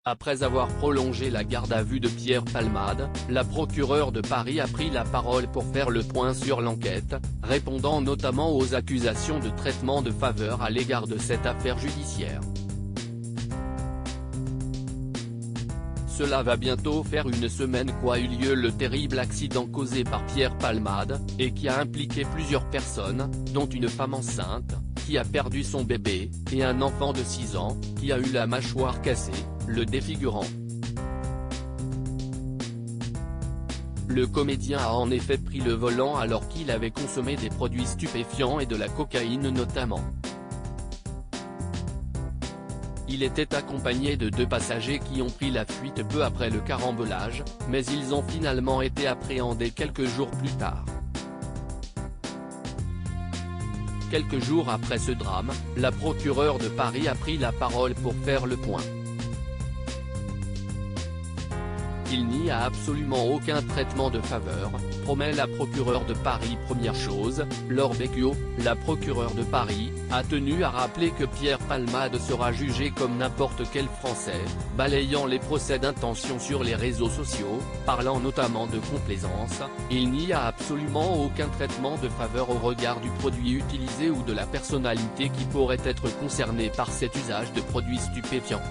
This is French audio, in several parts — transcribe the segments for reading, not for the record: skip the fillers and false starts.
Après avoir prolongé la garde à vue de Pierre Palmade, la procureure de Paris a pris la parole pour faire le point sur l'enquête, répondant notamment aux accusations de traitement de faveur à l'égard de cette affaire judiciaire. Cela va bientôt faire une semaine qu'a eu lieu le terrible accident causé par Pierre Palmade, et qui a impliqué plusieurs personnes, dont une femme enceinte, qui a perdu son bébé, et un enfant de 6 ans, qui a eu la mâchoire cassée, le défigurant. Le comédien a en effet pris le volant alors qu'il avait consommé des produits stupéfiants et de la cocaïne notamment. Il était accompagné de 2 passagers qui ont pris la fuite peu après le carambolage, mais ils ont finalement été appréhendés quelques jours plus tard. Quelques jours après ce drame, la procureure de Paris a pris la parole pour faire le point. Il n'y a absolument aucun traitement de faveur, promet la procureure de Paris. Première chose, Laure Becchio, la procureure de Paris, a tenu à rappeler que Pierre Palmade sera jugé comme n'importe quel Français, balayant les procès d'intention sur les réseaux sociaux, parlant notamment de complaisance. Il n'y a absolument aucun traitement de faveur au regard du produit utilisé ou de la personnalité qui pourrait être concernée par cet usage de produits stupéfiants.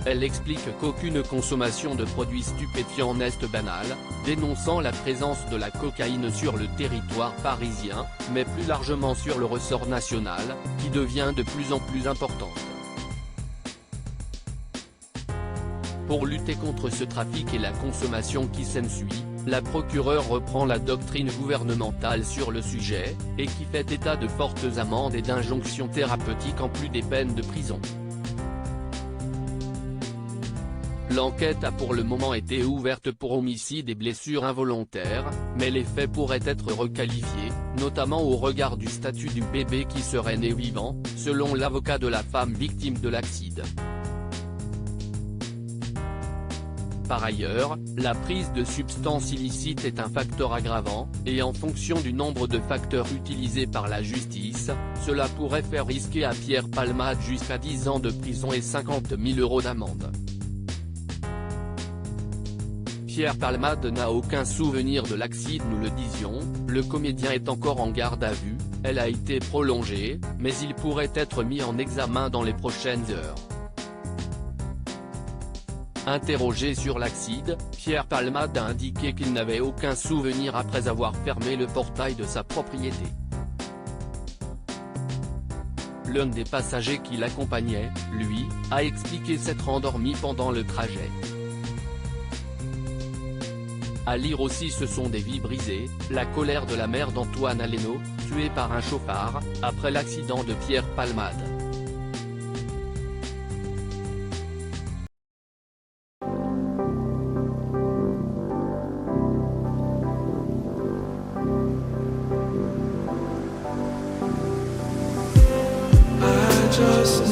Elle explique qu'aucune consommation de produits stupéfiants n'est banale, dénonçant la présence de la cocaïne sur le territoire parisien, mais plus largement sur le ressort national, qui devient de plus en plus importante. Pour lutter contre ce trafic et la consommation qui s'ensuit, la procureure reprend la doctrine gouvernementale sur le sujet, et qui fait état de fortes amendes et d'injonctions thérapeutiques en plus des peines de prison. L'enquête a pour le moment été ouverte pour homicide et blessures involontaires, mais les faits pourraient être requalifiés, notamment au regard du statut du bébé qui serait né vivant, selon l'avocat de la femme victime de l'accident. Par ailleurs, la prise de substances illicites est un facteur aggravant, et en fonction du nombre de facteurs utilisés par la justice, cela pourrait faire risquer à Pierre Palmade jusqu'à 10 ans de prison et 50 000 € d'amende. Pierre Palmade n'a aucun souvenir de l'accident, nous le disions, le comédien est encore en garde à vue, elle a été prolongée, mais il pourrait être mis en examen dans les prochaines heures. Interrogé sur l'accident, Pierre Palmade a indiqué qu'il n'avait aucun souvenir après avoir fermé le portail de sa propriété. L'un des passagers qui l'accompagnait, lui, a expliqué s'être endormi pendant le trajet. À lire aussi Ce sont des vies brisées, la colère de la mère d'Antoine Aleno, tué par un chauffard, après l'accident de Pierre Palmade. Just